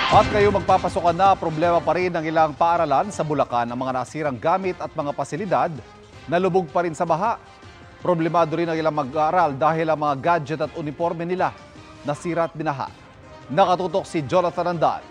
At kayo magpapasokan na, problema pa rin ng ilang paaralan sa Bulacan ang mga nasirang gamit at mga pasilidad na lubog pa rin sa baha. Problemado rin ang ilang mag-aaral dahil ang mga gadget at uniforme nila nasira at binaha. Nakatutok si Jonathan Andal.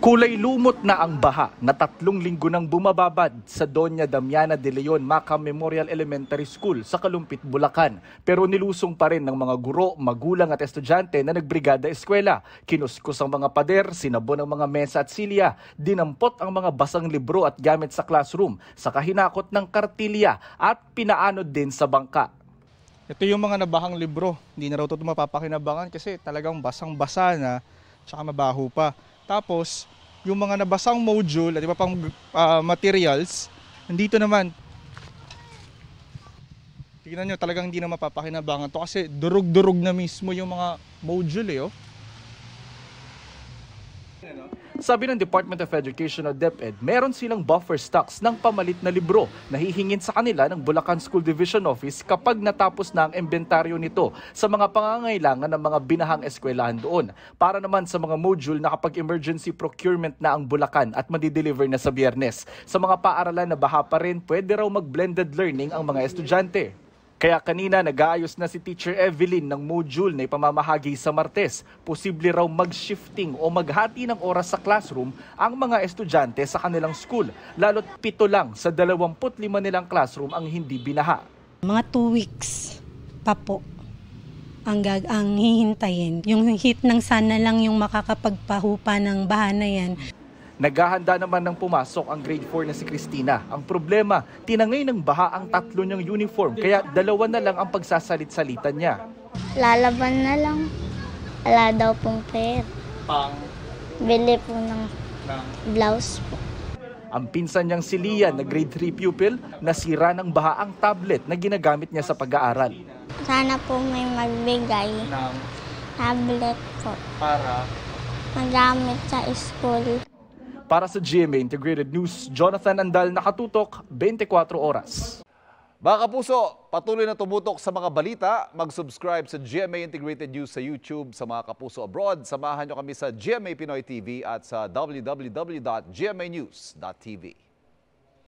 Kulay lumot na ang baha na 3 linggo nang bumababad sa Doña Damiana de Leon Macam Memorial Elementary School sa Kalumpit, Bulacan. Pero nilusong pa rin ng mga guro, magulang at estudyante na nagbrigada eskwela. Kinuskus ang mga pader, sinabon ang mga mesa at silya, dinampot ang mga basang libro at gamit sa classroom, sa kahinakot ng kartilya at pinaanod din sa bangka. Ito yung mga nabahang libro. Hindi na raw ito mapapakinabangan kasi talagang basang-basa na tsaka mabaho pa. Tapos, yung mga nabasang module at iba pang materials, nandito naman. Tingnan nyo, talagang hindi na mapapakinabangan to kasi durug-durug na mismo yung mga module eh. Oh. Sabi ng Department of Education o DepEd, meron silang buffer stocks ng pamalit na libro na hihingin sa kanila ng Bulacan School Division Office kapag natapos na ang inventaryo nito sa mga pangangailangan ng mga binahang eskwelahan doon. Para naman sa mga module na kapag emergency procurement na ang Bulacan at madideliver na sa Biyernes. Sa mga paaralan na baha pa rin, pwede raw mag-blended learning ang mga estudyante. Kaya kanina nag-aayos na si Teacher Evelyn ng module na ipamamahagi sa Martes. Posible raw mag-shifting o maghati ng oras sa classroom ang mga estudyante sa kanilang school. Lalo't 7 lang sa 25 nilang classroom ang hindi binaha. Mga 2 weeks pa po ang hihintayin. Yung heat ng sana lang yung makakapagpahupa ng baha na yan. Naghahanda naman ng pumasok ang grade 4 na si Christina. Ang problema, tinangay ng baha ang 3 niyang uniform, kaya 2 na lang ang pagsasalit-salitan niya. Lalaban na lang. Wala daw pong pera. Bili po ng blouse po. Ang pinsan niyang si Lian na grade 3 pupil, nasira ng baha ang tablet na ginagamit niya sa pag-aaral. Sana po may magbigay ng tablet po para magamit sa school. Para sa GMA Integrated News, Jonathan Andal, nakatutok 24 oras. Mga kapuso, patuloy na tumutok sa mga balita. Mag-subscribe sa GMA Integrated News sa YouTube. Sa mga kapuso abroad, samahan nyo kami sa GMA Pinoy TV at sa www.gmanews.tv.